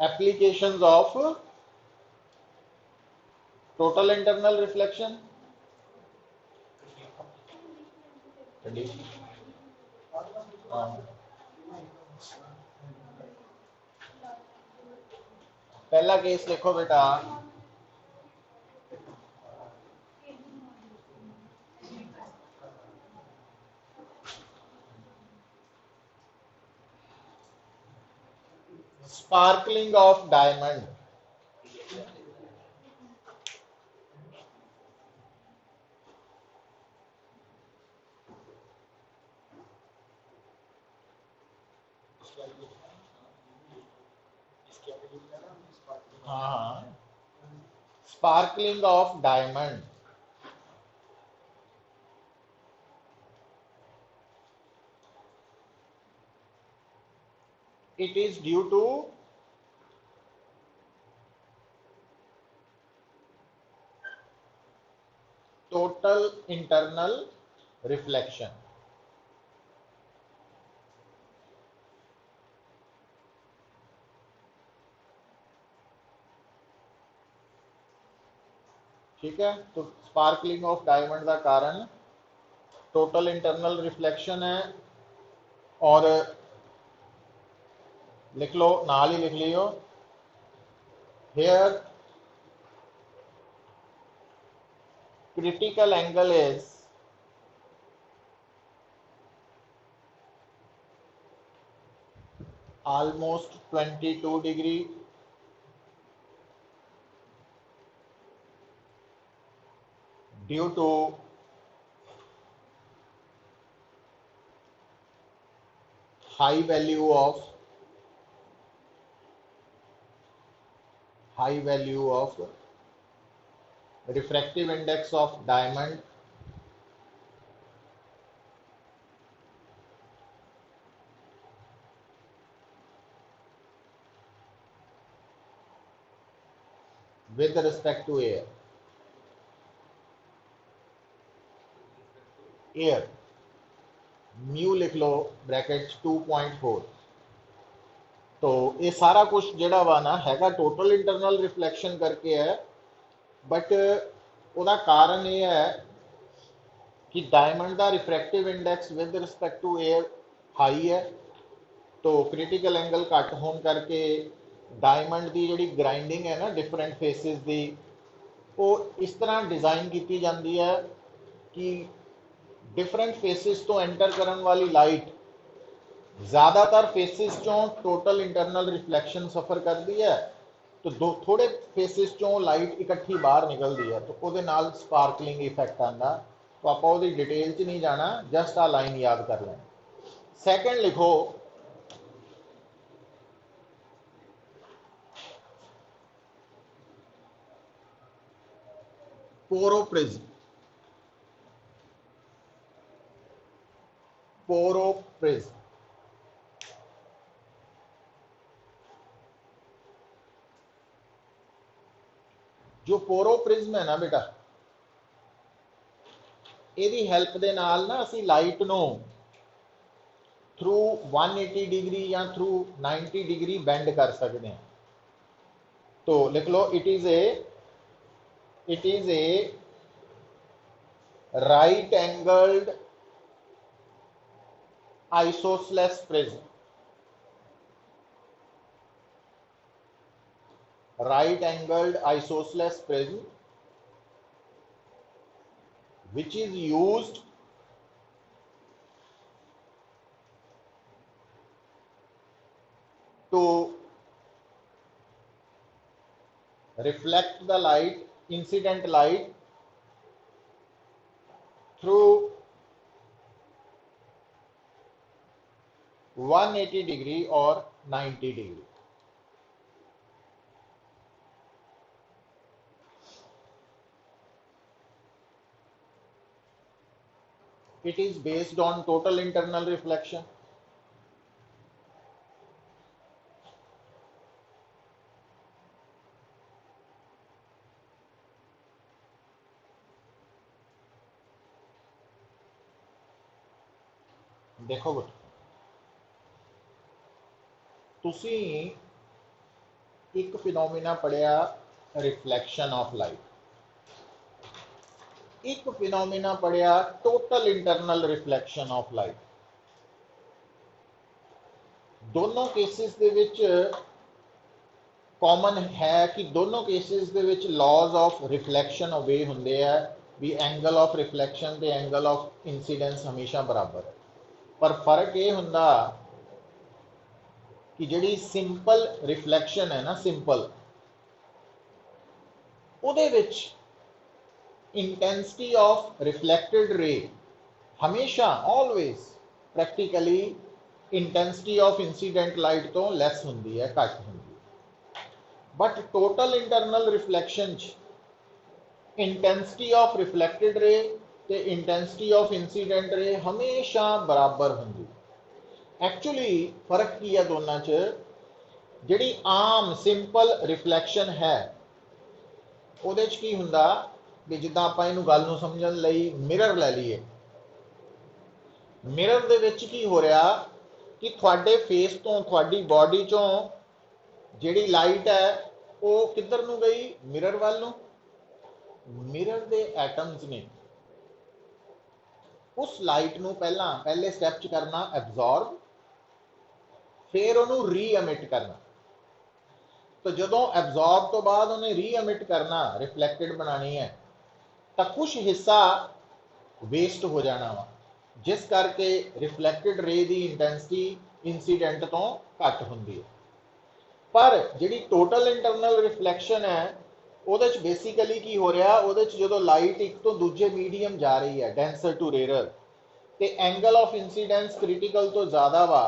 applications of total internal reflection पहला case देखो बेटा sparkling of diamond हाँ sparkling of diamond it is due to total internal reflection ठीक है। तो स्पार्कलिंग ऑफ डायमंड का कारण टोटल इंटरनल रिफ्लेक्शन है और लिख लो नाल ही लिख लियो hair critical angle is almost 22 degree due to high value of refractive index of diamond with respect to air mu लिख लो ब्रैकेट 2.4 तो ये सारा कुछ जेड़ा वा ना हैगा टोटल इंटरनल रिफ्लेक्शन करके है बट ਉਹਦਾ कारण ये है कि डायमंड का refractive index with respect to air high है तो क्रिटिकल एंगल घट होने करके डायमंड की जी ग्राइंडिंग है ना डिफरेंट फेसिस की वो इस तरह डिज़ाइन की जाती है कि डिफरेंट फेसिस तो एंटर करने वाली लाइट ज़्यादातर फेसिस चों टोटल इंटरनल रिफ्लैक्शन सफ़र करती है तो दो थोड़े फेसिस चों लाइट इकट्ठी बाहर निकलती है तो वो स्पार्कलिंग इफेक्ट आता तो आप डिटेल च नहीं जाना जस्ट आ लाइन याद कर लें सैकेंड लिखो पोरोप्रिज्म पोरोप्रिज्म जो पोरोप्रिज्म है ना बेटा ਇਹਦੀ ਹੈਲਪ ਦੇ ਨਾਲ ਨਾ ਅਸੀਂ ਲਾਈਟ ਨੂੰ थ्रू 180 डिग्री या थ्रू 90 डिग्री बेंड कर सकते हैं तो लिख लो it is a right angled isosceles prism right angled isosceles prism which is used to reflect the light, incident light through 180 degree or 90 degree. It is based on total internal reflection. देखो बेटा तुसी एक phenomena पढ़िया reflection of light, एक phenomena पढ़िया total internal reflection of light. दोनों cases दे विच कॉमन है कि दोनों केसेस दे विच लॉज ऑफ रिफ्लैक्शन ओबे हुंदे आ भी एंगल ऑफ रिफ्लैक्शन ते एंगल ऑफ इंसीडेंस हमेशा बराबर है। पर फर्क ये हुंदा कि जिहड़ी सिंपल रिफ्लैक्शन है ना, सिंपल उहदे विच इंटेंसिटी ऑफ रिफ्लैक्टेड रे हमेशा always practically intensity of incident light तो लैस हुंदी है, घट हुंदी है। But total internal reflection intensity of reflected ray ते इंटेंसिटी ऑफ इंसीडेंट रे हमेशा बराबर हुंदी। एक्चुअली फर्क की है दोनों च, जिहड़ी आम सिंपल रिफ्लैक्शन है ਉਹਦੇ ਚ ਕੀ ਹੁੰਦਾ ਵੀ ਜਿੱਦਾਂ ਆਪਾਂ ਇਹਨੂੰ ਗੱਲ ਨੂੰ ਸਮਝਣ ਲਈ ਮਿਰਰ ਲੈ ਲਈਏ। ਮਿਰਰ ਦੇ ਵਿੱਚ ਕੀ ਹੋ ਰਿਹਾ ਕਿ ਤੁਹਾਡੇ ਫੇਸ ਤੋਂ, ਤੁਹਾਡੀ ਬਾਡੀ ਚੋਂ ਜਿਹੜੀ ਲਾਈਟ ਹੈ ਉਹ ਕਿੱਧਰ ਨੂੰ ਗਈ? ਮਿਰਰ ਵੱਲ ਨੂੰ। ਮਿਰਰ ਦੇ ਐਟਮਸ ਨੇ ਉਸ ਲਾਈਟ ਨੂੰ ਪਹਿਲੇ ਸਟੈਪ ਚ ਕਰਨਾ ਐਬਜ਼ੌਰਬ, ਫਿਰ ਉਹਨੂੰ ਰੀ-ਐਮਿਟ ਕਰਨਾ। तो जो एब्जॉर्ब तो बाद उन्हें री-एमिट करना, रिफ्लैक्टेड बनानी है, तो कुछ हिस्सा वेस्ट हो जाना वा, जिस करके रिफ्लैक्टेड रे की इंटेंसिटी इंसीडेंट तो घट होंदी है। पर जिहड़ी टोटल इंटरनल रिफ्लैक्शन है उहदे च बेसिकली की हो रहा, उहदे च जो लाइट एक तो दूजे मीडियम जा रही है डेंसर टू रेयर, तो एंगल ऑफ इंसीडेंस क्रिटिकल तो ज़्यादा वा,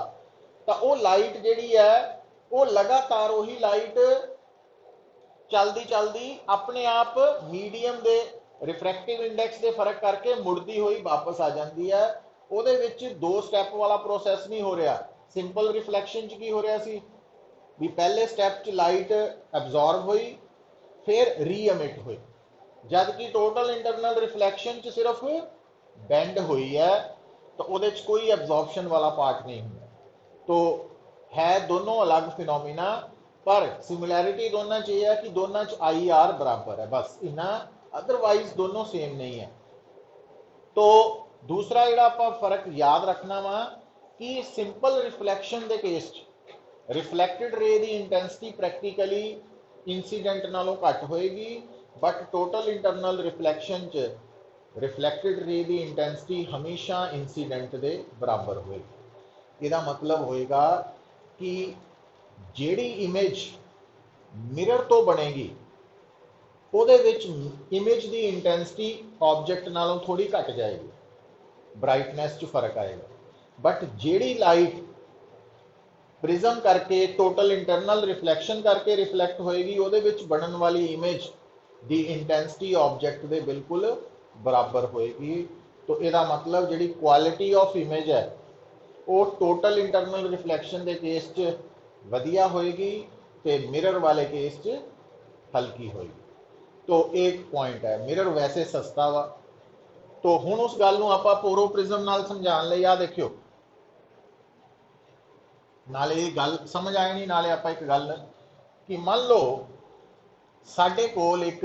तो वह लाइट जिहड़ी है वो लगातार वही लाइट चलती चलती अपने आप मीडियम के रिफ्रैक्टिव इंडेक्स के फर्क करके मुड़ती हुई वापस आ जाती है। ਉਹਦੇ ਵਿੱਚ दो स्टैप वाला प्रोसैस नहीं हो रहा। सिंपल रिफ्लैक्शन की हो रहा सी भी पहले स्टैप च लाइट एब्जॉर्ब हुई फिर री-एमिट हुई, जबकि टोटल इंटरनल रिफ्लैक्शन च सिर्फ बेंड हुई है, तो ਉਹਦੇ ਚ कोई एब्जॉर्प्शन वाला पार्ट नहीं हुआ। तो है दोनों अलग फिनोमिना, पर सिमिलैरिटी दोनों च है कि दोनों च IR बराबर है, बस इना, अदरवाइज दोनों सेम नहीं है। तो दूसरा जिहड़ा आपां फर्क याद रखना वा कि सिंपल रिफ्लैक्शन के केस रिफ्लैक्टेड रे की इंटेंसिटी प्रैक्टिकली इंसीडेंट नालों घट होएगी, बट टोटल इंटरनल रिफ्लैक्शन च रिफ्लैक्टेड रे की इंटेंसिटी हमेशा इंसीडेंट के बराबर होएगी। इसका मतलब होएगा कि जिहड़ी इमेज मिरर तो बनेगी ਉਹਦੇ ਵਿੱਚ इमेज की इंटेंसिटी ऑब्जेक्ट नालों थोड़ी घट जाएगी, ब्राइटनेस च फर्क आएगा। बट जिहड़ी लाइट प्रिज्म करके टोटल इंटरनल रिफ्लैक्शन करके रिफ्लैक्ट होएगी ਉਹਦੇ ਵਿੱਚ बनने वाली इमेज की इंटेंसिटी ऑब्जेक्ट के बिल्कुल बराबर होएगी। तो इसका मतलब जिहड़ी क्वालिटी ऑफ इमेज है वो टोटल इंटरनल रिफ्लैक्शन के केस च वधिया होएगी ते मिरर वाले केस च हल्की होएगी। तो एक पॉइंट है, मिरर वैसे सस्ता वा। तो हुण उस गल नूं आपां पोरो प्रिज्म नाल समझाउण लई आ देखियो, नाले ये गल समझ आए नहीं, नाले आपां एक गल कि मान लो साडे कोल एक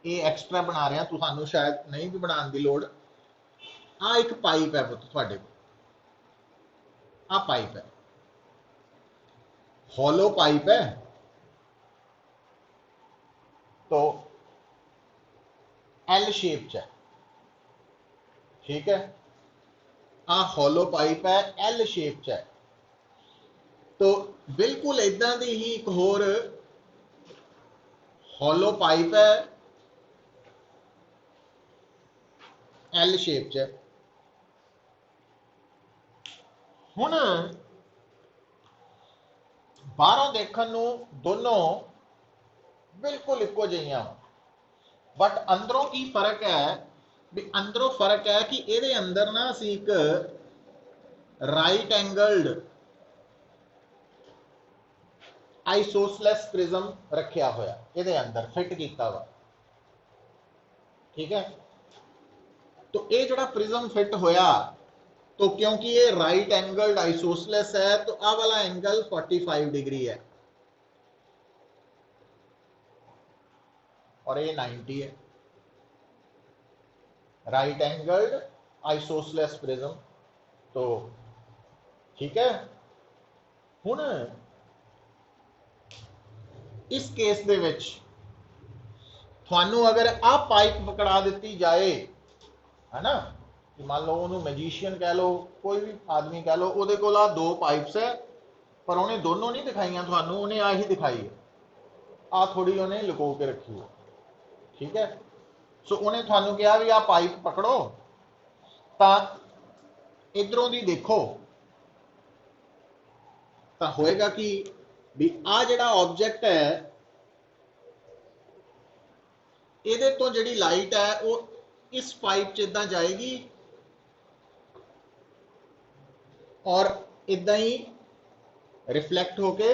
ये एक्सट्रा बना रहे हैं, तो सानू शायद नहीं भी बनाने की लोड़। आ एक पाइप है पुत तुहाडे कोल, आ पाइप है, हॉलो पाइप है। तो एल शेप च है, ठीक है, आ हॉलो पाइप है, एल शेप च है। तो बिल्कुल इदां दी ही एक होर हॉलो पाइप है, एल शेप च। हुण बाहरों देखण नूं दोनों बिल्कुल इक्को जिहियां, बट अंदरों की फर्क है भी अंदरों फर्क है कि ये अंदर ना असीं एक राइट एंगल्ड आइसोसलेस प्रिज्म रखिया होया, ये अंदर फिट किया वा, ठीक है। तो ये जो प्रिज्म फिट होया, तो क्योंकि ये राइट एंगल्ड आइसोसलेस है तो आ वाला एंगल 45 डिग्री है और ये 90 है। राइट एंगल्ड आइसोसलेस प्रिज्म, तो ठीक है। हुण इस केस दे विच थानू अगर आ पाइप पकड़ा दी जाए, है ना, कि मान लो उन्होंने मैजीशियन कह लो, कोई भी आदमी कह लो, वो कोल दो पाइप्स है पर उन्हें दोनों नहीं दिखाई थानू, उन्हें आ ही दिखाई है, आ थोड़ी उन्हें लुको के रखी है, ठीक है। सो उन्हें थानू कहा भी आ पाइप पकड़ो, तो इधरों दी देखो, तो होएगा कि भी आ जिहड़ा ऑब्जेक्ट है ये तो जिहड़ी लाइट है वो इस पाइप च इदां जाएगी और इदां ही रिफ्लैक्ट होके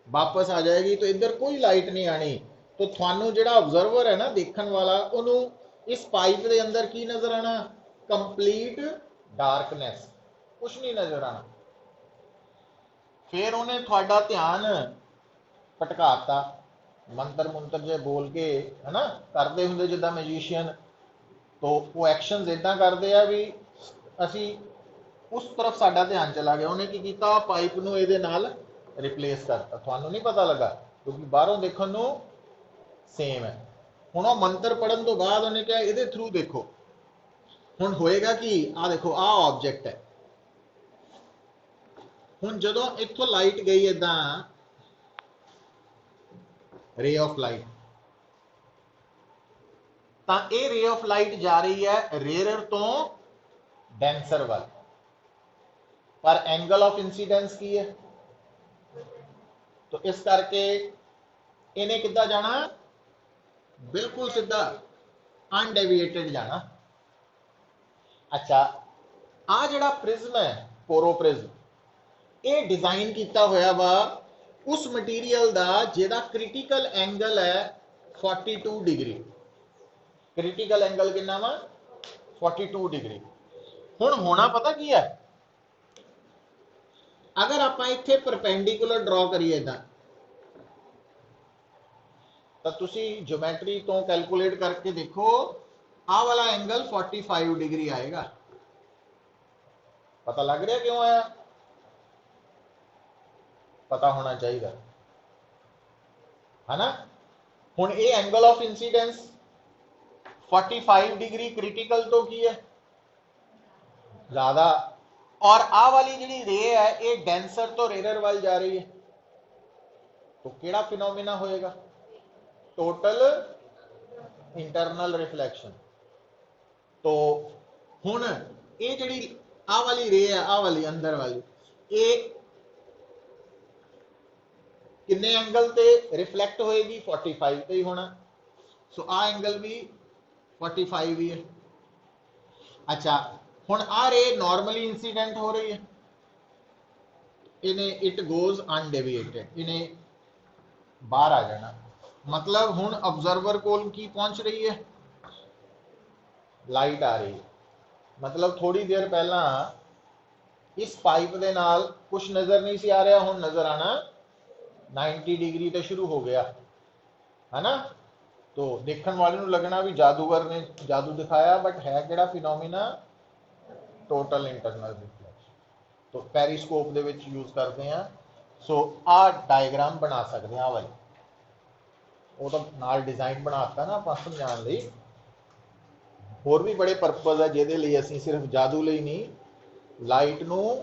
वापस आ जाएगी, तो इधर कोई लाइट नहीं आनी। तो थानू जिहड़ा ऑब्जर्वर है ना देखने वाला, उन्होंने इस पाइप के अंदर की नजर आना, कंप्लीट डार्कनेस, कुछ नहीं नजर आना। फिर उन्हें थोड़ा ध्यान भटकाता, मंत्र मुंत्र जे बोल के, है ना, करते होंगे जिदा मैजीशियन, तो वो एक्शनस इदा करते हैं भी असी उस तरफ साडा ध्यान चला गया, उन्हें की किया पाइप नूं इहदे नाल रिप्लेस करता, थानू नहीं पता लगा क्योंकि बाहरों देखने नूं सेम है। हुण वो मंत्र पढ़न तो बाद उन्हें कहा इहदे थ्रू देखो, हुण होएगा कि आ देखो आ ऑब्जेक्ट है। हुण जदों इत्थों लाइट गई इदां रे ऑफ लाइट, तो ये रे ऑफ लाइट जा रही है रेयर तो डेंसर वाल, पर एंगल ऑफ इंसीडेंस की है, तो इस करके इन्हें किद्दां जाना, बिल्कुल सीधा अनडेविएटेड जाना। अच्छा, आ जिहड़ा प्रिज्म है पोरो प्रिज्म, ये डिजाइन किया होया वा उस मटीरियल का जिहदा क्रिटिकल एंगल है 42 डिग्री। क्रिटिकल एंगल कितना वा 42 डिग्री। हुण होना पता की है, अगर आप इत्थे परपेंडिकुलर ड्रॉ करिए इदां, तो तुसी ज्योमेट्री तो कैलकुलेट करके देखो, आ वाला एंगल 45 डिग्री आएगा। पता लग रहा क्यों आया? पता होना चाहिए, है ना। हुण ये angle of incidence 45 degree critical तो की है ज्यादा, और आ वाली जी रे है ये डेंसर तो रेयर वाल जा रही है, तो केड़ा फिनोमिना होएगा? Total internal reflection. तो हुण ये जी आ वाली रे है, आ वाली अंदर वाली, ये किन्ने एंगल ते रिफ्लैक्ट होएगी? 45 पे ही होना, सो आ एंगल भी 45 ही है। अच्छा, हुण आ रे नॉर्मली इंसीडेंट हो रही है, इन्हें इट गोज अनडेविएटेड, इन्हें बाहर आ जाना, मतलब हुण ऑब्जर्वर कोल की पहुंच रही है, लाइट आ रही है, मतलब थोड़ी देर पहला इस पाइप के नाल कुछ नजर नहीं सी आ रहा, हुण नजर आना 90 डिग्री तो शुरू हो गया, है ना। तो देखने वाले को लगना भी जादूगर ने जादू दिखाया, बट है किहड़ा फिनोमिना? Total internal reflection. तो पेरिस्कोप दे विच यूज करते हैं। सो आ डायग्राम बना सकते हैं वाली, वो तो नाल डिजाइन बनाता ना आप समझाने लई, होर भी बड़े परपज है जिहदे लई असीं सिर्फ जादू लई नहीं, लाइट नूं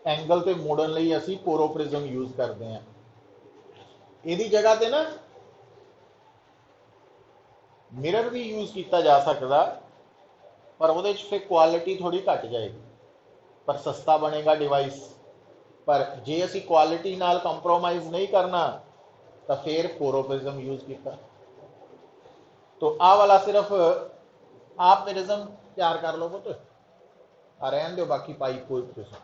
एंगल ते मोड़न लई असीं पोरोप्रिज्म यूज करते हैं। इहदी जगह ते ना मिरर भी यूज किया जा सकता, पर वो फिर क्वालिटी थोड़ी घट जाएगी, पर सस्ता बनेगा डिवाइस। पर जे असी क्वालिटी नाल कंप्रोमाइज नहीं करना, तो फिर पोरोप्रिज्म यूज किया। तो आ वाला सिर्फ आप प्रिज्म तैयार कर लो पुत, रहन दो बाकी पाइप कोई प्रिज्म।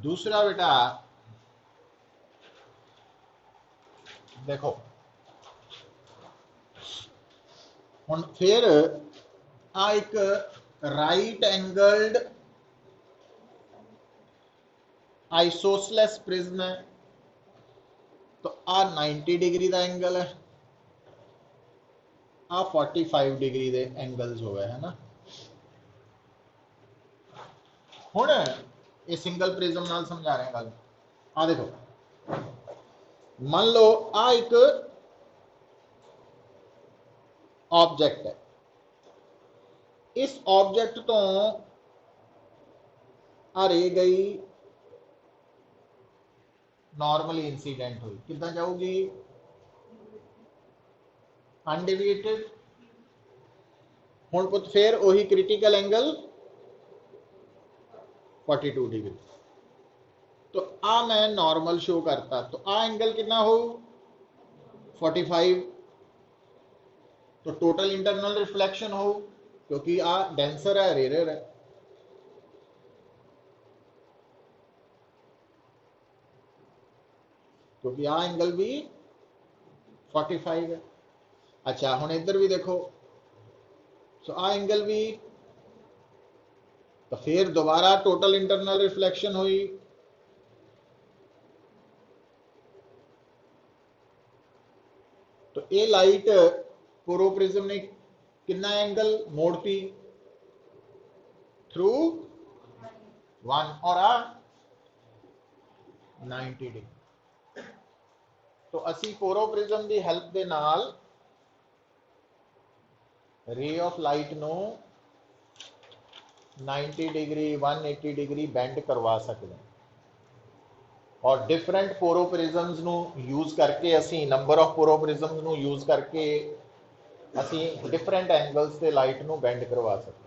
दूसरा बेटा देखो हुण फिर आ एक राइट एंगल्ड आइसोसलेस प्रिज्म है, तो आ 90 डिग्री का एंगल है, आ 45 डिग्री के एंगल्स हो गए है ना। हुण ये सिंगल प्रिज्म नाल समझा रहे हैं गल। आ देखो मान लो आ एक ऑब्जेक्ट है, इस ऑब्जेक्ट तो आ रह गई नॉर्मली इंसीडेंट हुई कितना जाऊगी अनडेविएटेड। हुण पुत फिर वही क्रिटिकल एंगल 42 डिग्री, तो आ मैं नॉर्मल शो करता तो आ एंगल कितना हो 45, तो टोटल इंटरनल रिफ्लेक्शन हो क्योंकि आ डेंसर है रेयर है, क्योंकि आ एंगल भी 45 है। अच्छा हुण इधर भी देखो, सो आ एंगल भी, तो फिर दोबारा टोटल इंटरनल रिफ्लेक्शन हुई, तो ये लाइट प्रोप्रिज्म ने कितना एंगल मोड़ती थ्रू 1 और आ 90 डिग्री। तो असी प्रोप्रिज्म की हेल्प के नाल रे ऑफ लाइट नो 90 डिग्री 180 डिग्री बेंड करवा सकते हैं, और डिफरेंट पोरोप्रिज्म्स नु यूज करके असी नंबर ऑफ पोरोप्रिज्म्स नु यूज करके असी डिफरेंट एंगल्स से लाइट नु बेंड करवा सकते हैं।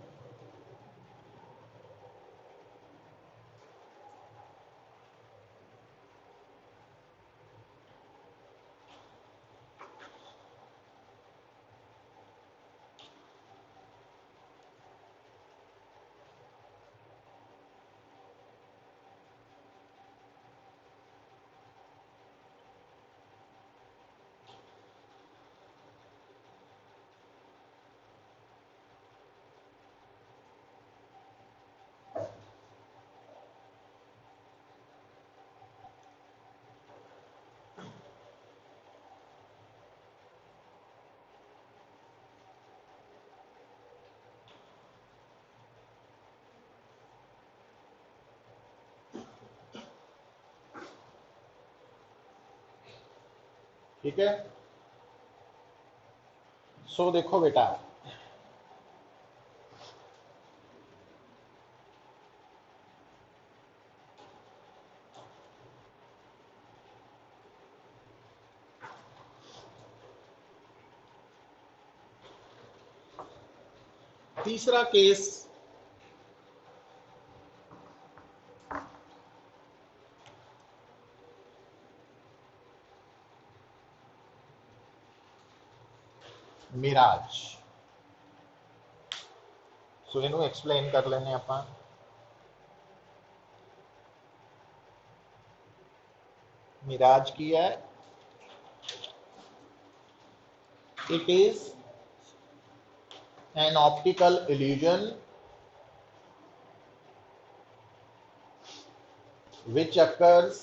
ठीक है, सो देखो बेटा तीसरा केस मिराज, सो इनू एक्सप्लेन कर लेने आप। मिराज की है, it is an optical illusion which occurs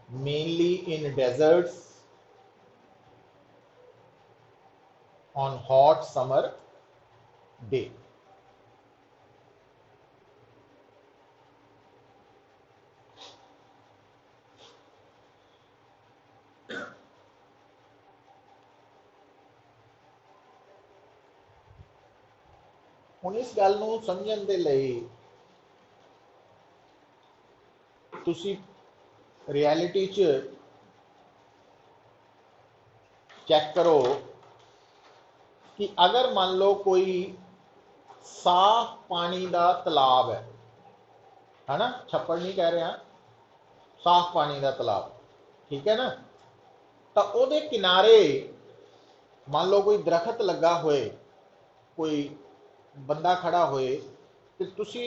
mainly in deserts on hot summer day. ਹੁਣ ਇਸ ਗੱਲ ਨੂੰ ਸਮਝਣ ਦੇ ਲਈ ਤੁਸੀਂ ਰਿਐਲਿਟੀ 'ਚ ਚੈੱਕ ਕਰੋ कि अगर मान लो कोई साफ पानी का तालाब है ना, छप्पड़ नहीं कह रहे हैं, साफ पानी का तालाब, ठीक है ना, तो ਉਹਦੇ किनारे मान लो कोई दरखत लगा होए, कोई बंदा खड़ा होए, तो तुसी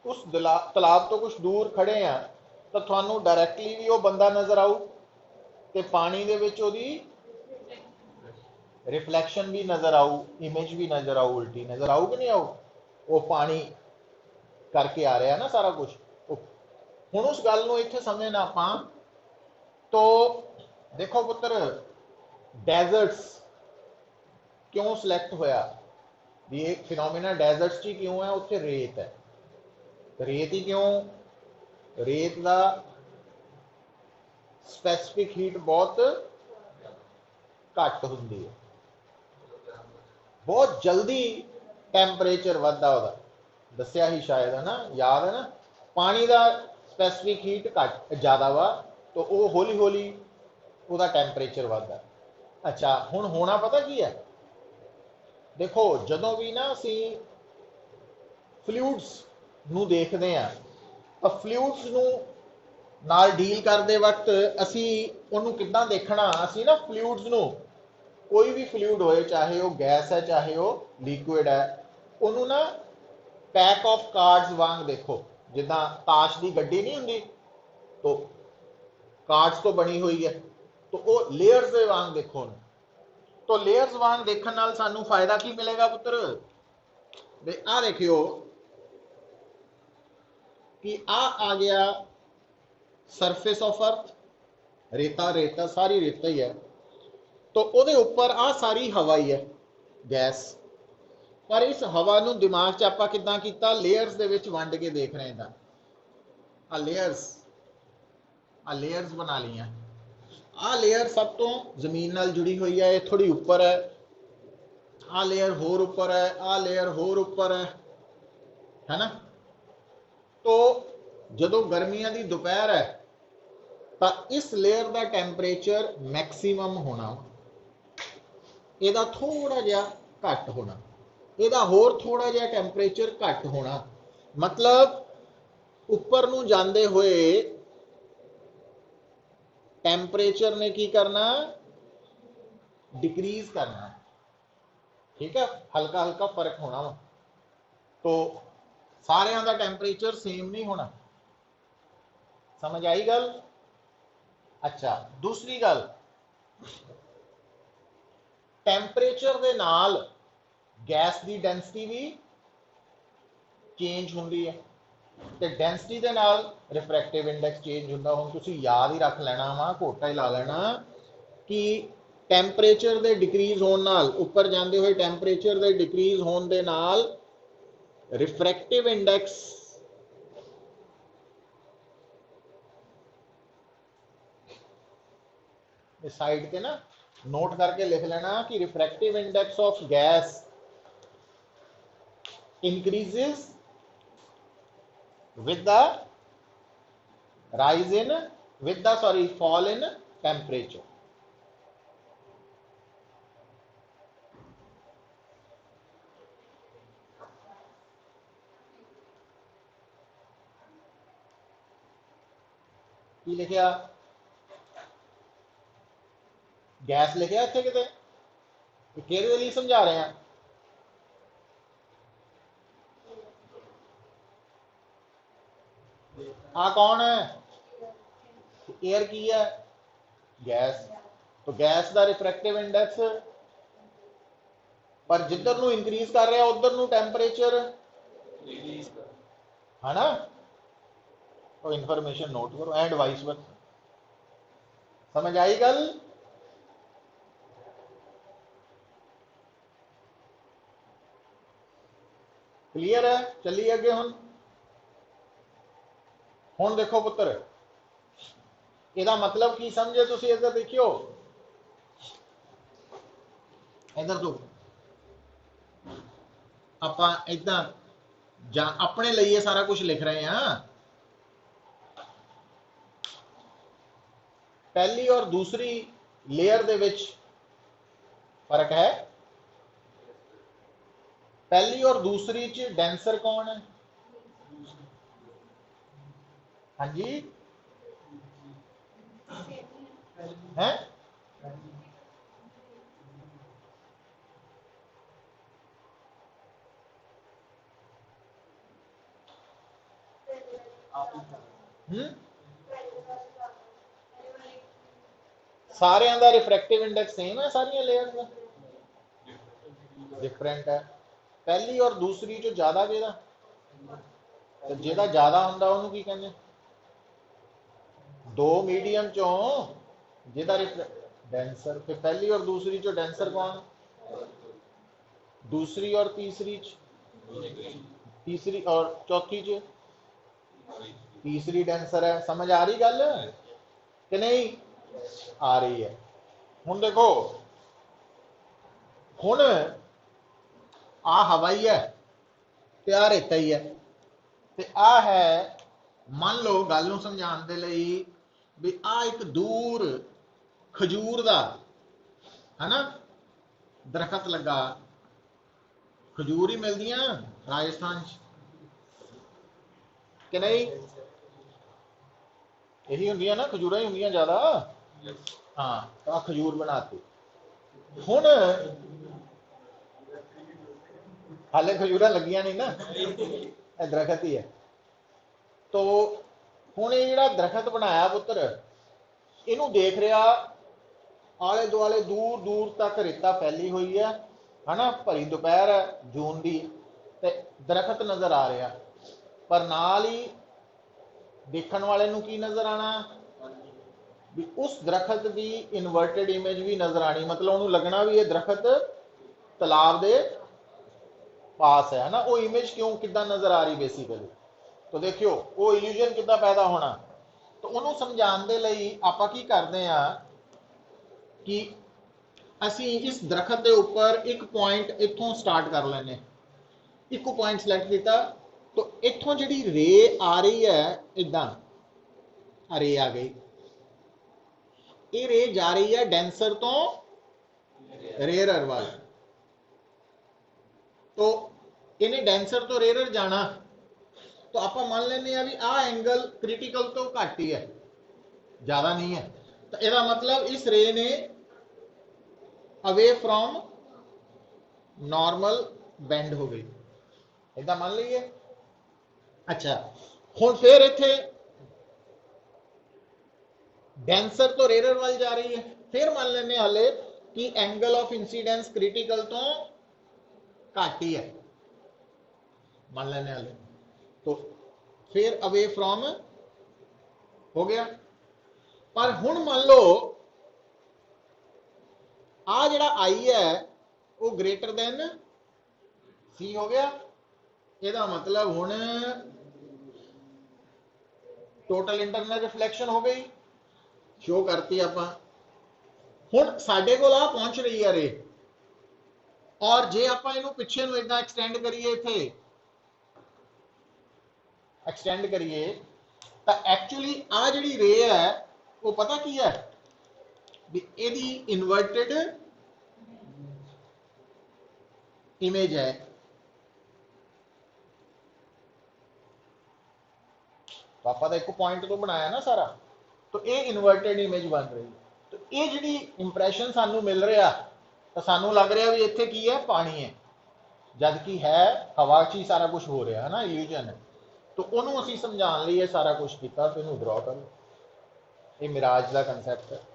उस तलाब तो कुछ दूर खड़े हैं तो थानू डायरैक्टली भी वो बंदा नजर आऊ ते पानी दे विच ओदी रिफ्लैक्शन भी नजर आऊ, इमेज भी नजर आऊ, उल्टी नजर आऊ कि नहीं आऊ? वो पानी करके आ रहा है ना सारा कुछ। हुण उस गल नूं इत्थे समझना आपां। तो देखो पुत्र, डेजर्ट्स क्यों सिलेक्ट होया भी एक फिनोमिना डेजर्ट्स च क्यों है? उत्थे रेत है, रेत ही क्यों? रेत का स्पैसिफिक हीट बहुत घट होंदी है, बहुत जल्दी टैंपरेचर वधदा ओहदा, दस्या ही शायद है ना, याद है ना? पानी का स्पैसिफिक हीट घट ज़्यादा वा तो वह हौली हौली ਉਹਦਾ ਟੈਂਪਰੇਚਰ ਵੱਧਦਾ। ਅੱਛਾ ਹੁਣ ਹੋਣਾ ਪਤਾ ਕੀ ਹੈ? ਦੇਖੋ ਜਦੋਂ ਵੀ ਨਾ ਅਸੀਂ ਫਲੂਇਡਸ ਨੂੰ ਦੇਖਦੇ ਆ ਤਾਂ ਫਲੂਇਡਸ ਨੂੰ ਨਾਲ ਡੀਲ ਕਰਦੇ ਵਕਤ ਅਸੀਂ ਉਹਨੂੰ ਕਿੱਦਾਂ ਦੇਖਣਾ? ਅਸੀਂ ਨਾ ਫਲੂਇਡਸ ਨੂੰ, ਕੋਈ ਵੀ ਫਲੂਇਡ ਹੋਏ, ਚਾਹੇ ਉਹ ਗੈਸ ਹੈ ਚਾਹੇ ਉਹ ਲਿਕੁਇਡ ਹੈ, ਉਹਨੂੰ ਨਾ ਪੈਕ ਆਫ ਕਾਰਡਸ ਵਾਂਗ ਦੇਖੋ। ਜਿੱਦਾਂ ਤਾਸ਼ ਦੀ ਗੱਡੀ ਨਹੀਂ ਹੁੰਦੀ तो कार्ड्स तो बनी हुई है, तो वो लेयर्स के वांग देखो। तो लेयर्स वांग देखने नाल सानू फायदा की मिलेगा पुत्र? आ देखियो कि आ गया सरफेस ऑफ अर्थ, रेता रेता सारी रेता ही है, तो ਉਹਦੇ ਉੱਪਰ आ सारी हवा ही है, गैस। पर इस हवा ਨੂੰ दिमाग 'ਚ ਆਪਾਂ ਕਿੱਦਾਂ ਕੀਤਾ? लेयर्स ਦੇ ਵਿੱਚ ਵੰਡ ਕੇ देख रहे हैं। आ लेयर्स बना लिया। आ लेयर सब तो जमीन नाल जुड़ी हुई है, ये थोड़ी ऊपर है, आ लेयर होर ऊपर है, आ लेयर होर ऊपर है ना? तो जदों गर्मियां दी दोपहर है तो इस लेयर का टैंपरेचर मैक्सीमम होना, ਇਹਦਾ थोड़ा जिहा घट होना, ਇਹਦਾ होर थोड़ा जिहा टैंपरेचर घट होना। मतलब ऊपर नूं जांदे होए टैंपरेचर ने की करना? डिक्रीज करना। ठीक है, हल्का हल्का फर्क होना वा। तो सारिਆਂ ਦਾ टैंपरेचर सेम नहीं होना। समझ आई गल? अच्छा दूसरी गल, टैंपरेचर दे नाल गैस की डेंसिटी भी चेंज होंदी है, तो डेंसिटी के नाल रिफ्रैक्टिव इंडेक्स चेंज होंदा। हुण तुसीं याद ही रख लेना वा, घोटा ही ला लेना कि टैंपरेचर के डिक्रीज होने नाल, ऊपर जाते हुए टैंपरेचर के डिक्रीज होने दे नाल रिफ्रैक्टिव इंडेक्स साइड पे ना नोट करके लिख लेना कि refractive index of gas increases with the rise in with the fall in temperature। की लिखा? गैस लिखा इतने किते? किहदे लिए समझा रहे हैं? आ कौन है? एयर की है? गैस। तो गैस का रिफ्रैक्टिव इंडेक्स पर जिधर नूं इंक्रीज कर रहा उधर नूं टैंपरेचर है ना? तो इंफॉर्मेशन नोट करो एंड वाइस वर्सा। समझ आई गल? क्लियर है? चलिए अगे। हुण देखो पुत्र, ਇਹਦਾ मतलब की समझे तुसीं? इधर देखियो, इधर तो ਆਪਾਂ इदा ਜਾਂ अपने लिए सारा कुछ लिख रहे हैं। पहली और दूसरी लेयर दे विच फर्क है। पहली और दूसरी च डेंसर कौन है? हाँ जी है? ਸਾਰਿਆਂ ਦਾ ਰਿਫਰੈਕਟਿਵ ਇੰਡੈਕਸ सेम है, सारियां लेयर्स का डिफरेंट है। पहली और दूसरी चो ज्यादा किहदा, तो जिहदा ज्यादा हुंदा उहनूं की कहंदे, दो मीडियम चों जिहदा डेंसर, फिर पहली और दूसरी चो डेंसर कौन, दूसरी और तीसरी तीसरी और चौथी च तीसरी डेंसर है। समझ आ रही गल कि नहीं आ रही है? हुण देखो, हुण आ हवा ही है ते आ रेता ही है, ते आ है, मान लो गल नूं समझाउण दे लई भी आ एक दूर खजूर दा है ना दरखत लगा, खजूर ही मिलदियां राजस्थान कि नहीं, यही होंदियां ना, खजूरां ही होंदियां ज्यादा। हाँ, तो आ खजूर बनाती। हुण हाले खजूरां लगियां नहीं ना, ये दरखत ही है। तो हुण ये जिहड़ा दरखत बनाया पुत्र, इनू देख रहा आले दुआले दूर दूर तक रेता फैली हुई है ना, भरी दोपहर है जून की, ते दरखत नज़र आ रहा, पर नाल ही देखण वाले नूं की नज़र आना भी उस दरखत की इनवर्टेड इमेज भी नज़र आनी, मतलब उन्होंने लगना भी ये दरखत तलाब दे पास है ना। वो इमेज क्यों किद्दां नज़र आ रही बेसिकली, तो देखियो वो इल्यूजन किद्दां पैदा होना। तो उन्होंने समझाने दे लई आपां की करदे आ कि असी इस दरखत के उपर एक पॉइंट इत्थों स्टार्ट कर लैने, एक पॉइंट सिलेक्ट किया, तो इत्थों जिहड़ी रे आ रही है इदां रे आ गई, ये रे जा रही है डेंसर तो रेयरर वाल, तो इन्हें डेंसर तो रेयरर जाना, तो आप मान लेने आ भी आ एंगल क्रिटिकल तो घट ही है, ज्यादा नहीं है, तो इसका मतलब इस रे ने अवे फ्रॉम नॉर्मल बेंड हो गई, इदा मान लीए। अच्छा, हुण फिर इत्थे डेंसर तो रेयरर वाल जा रही है, फिर मान लेने हाले कि एंगल ऑफ इंसीडेंस क्रिटिकल तो घट ही है, मान लेने हाले, तो फिर अवे फ्रॉम हो गया। पर हुण मान लो आ जिहड़ा आई है वो ग्रेटर देन सी हो गया, ਇਹਦਾ मतलब हुण टोटल इंटरनल रिफ्लैक्शन हो गई, शो करती आपां। हुण साडे कोल आ पहुंच रही है रे, और जे आपां इहनूं पिछे नूं इदां एक्सटेंड करिए, इत्थे एक्सटेंड करिए, तो एक्चुअली आ जिहड़ी रे है वो पता की है भी इहदी इनवर्टेड इमेज है। तो आप एक पॉइंट तो बनाया ना सारा, तो ये इनवर्टेड इमेज बन रही है। तो ये जी इंप्रैशन सानू मिल रहा, तो सानू लग रहा भी इत्थे की है, पानी है, जबकि है हवा च ही सारा कुछ हो रहा है ना, इल्यूजन है। तो उन्होंने असीं समझाने लिए सारा कुछ किया, तो इन्हू ड्रॉ करो, ये मिराज का कंसैप्ट है।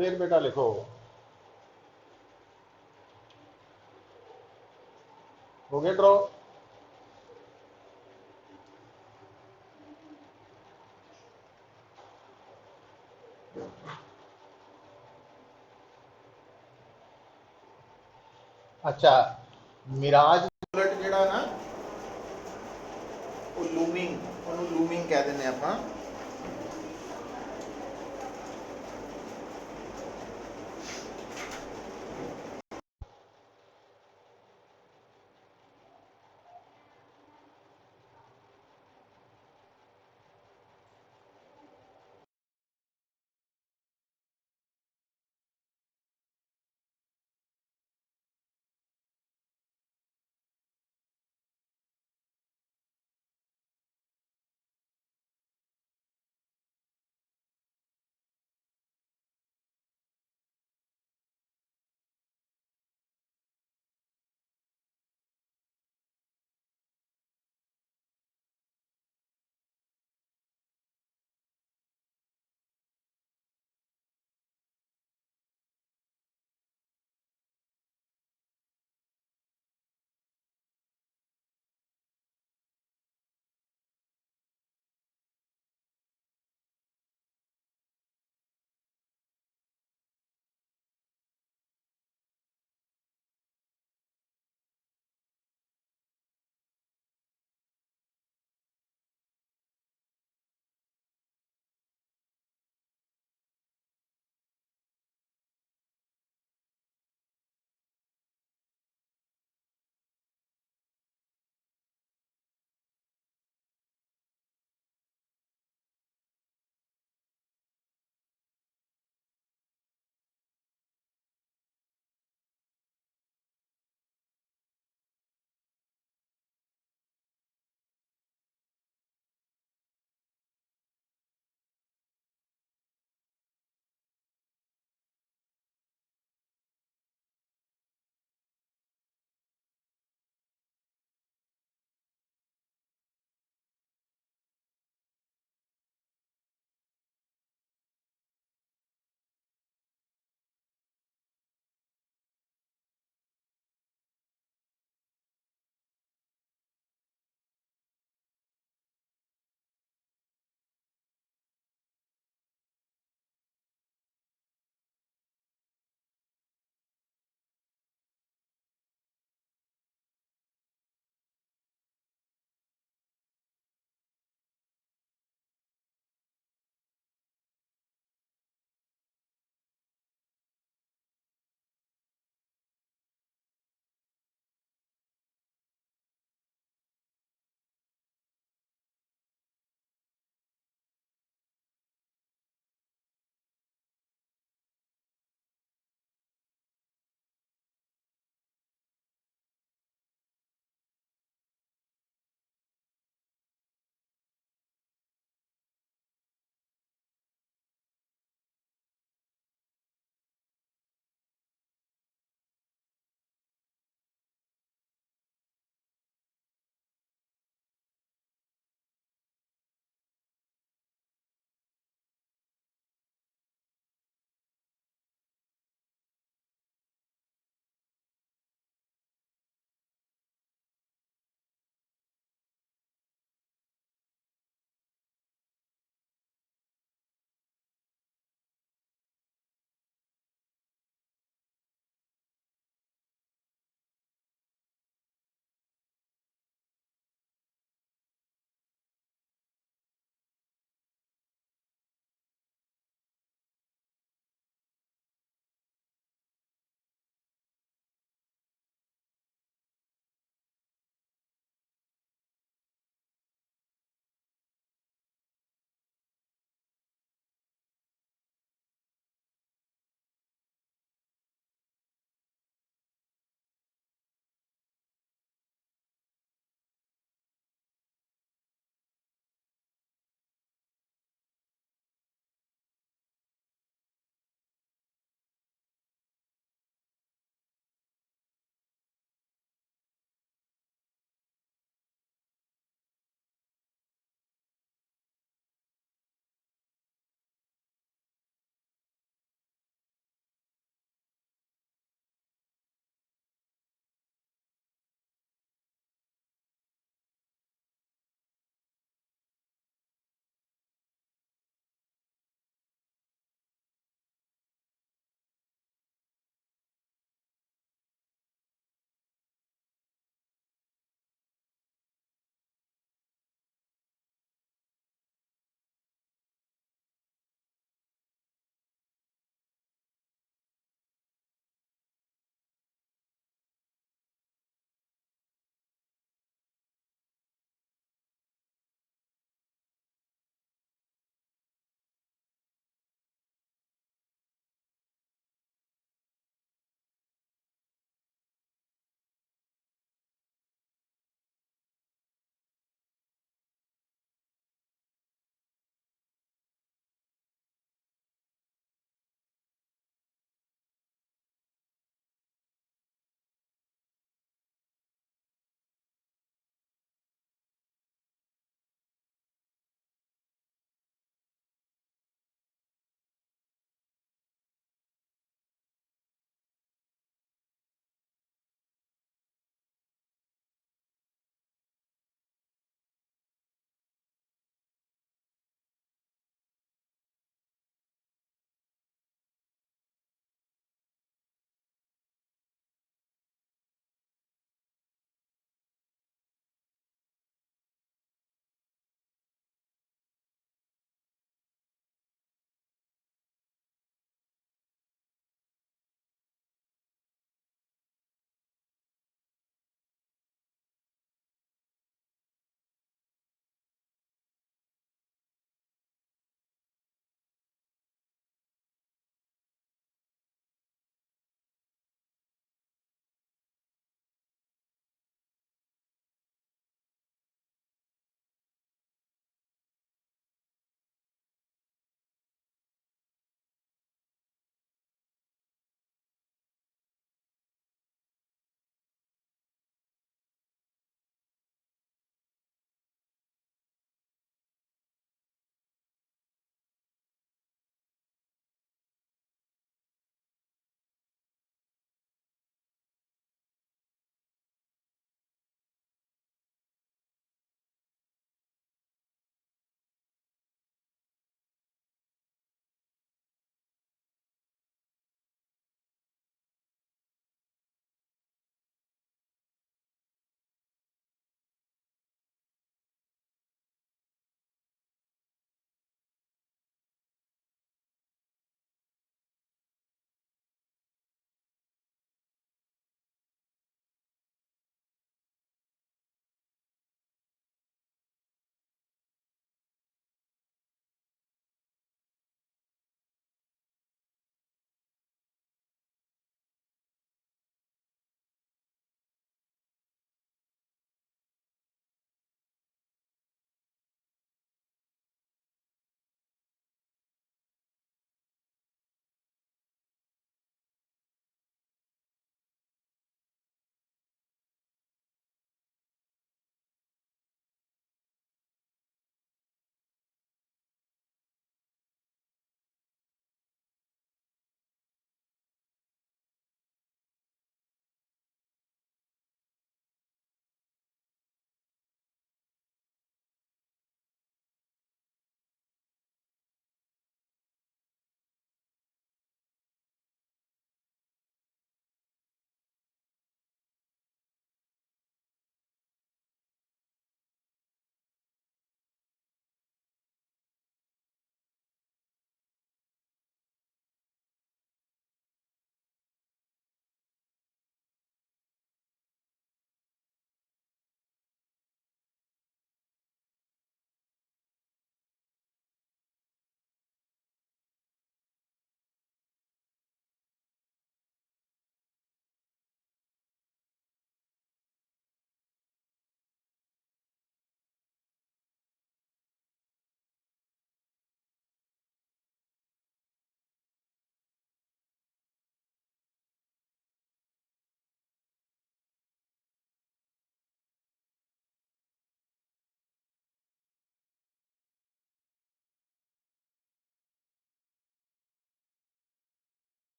फिर बेटा लिखो हो गया ड्रॉ। अच्छा मिराज बुलेट जड़ा ना वो लूमिंग कह दें आप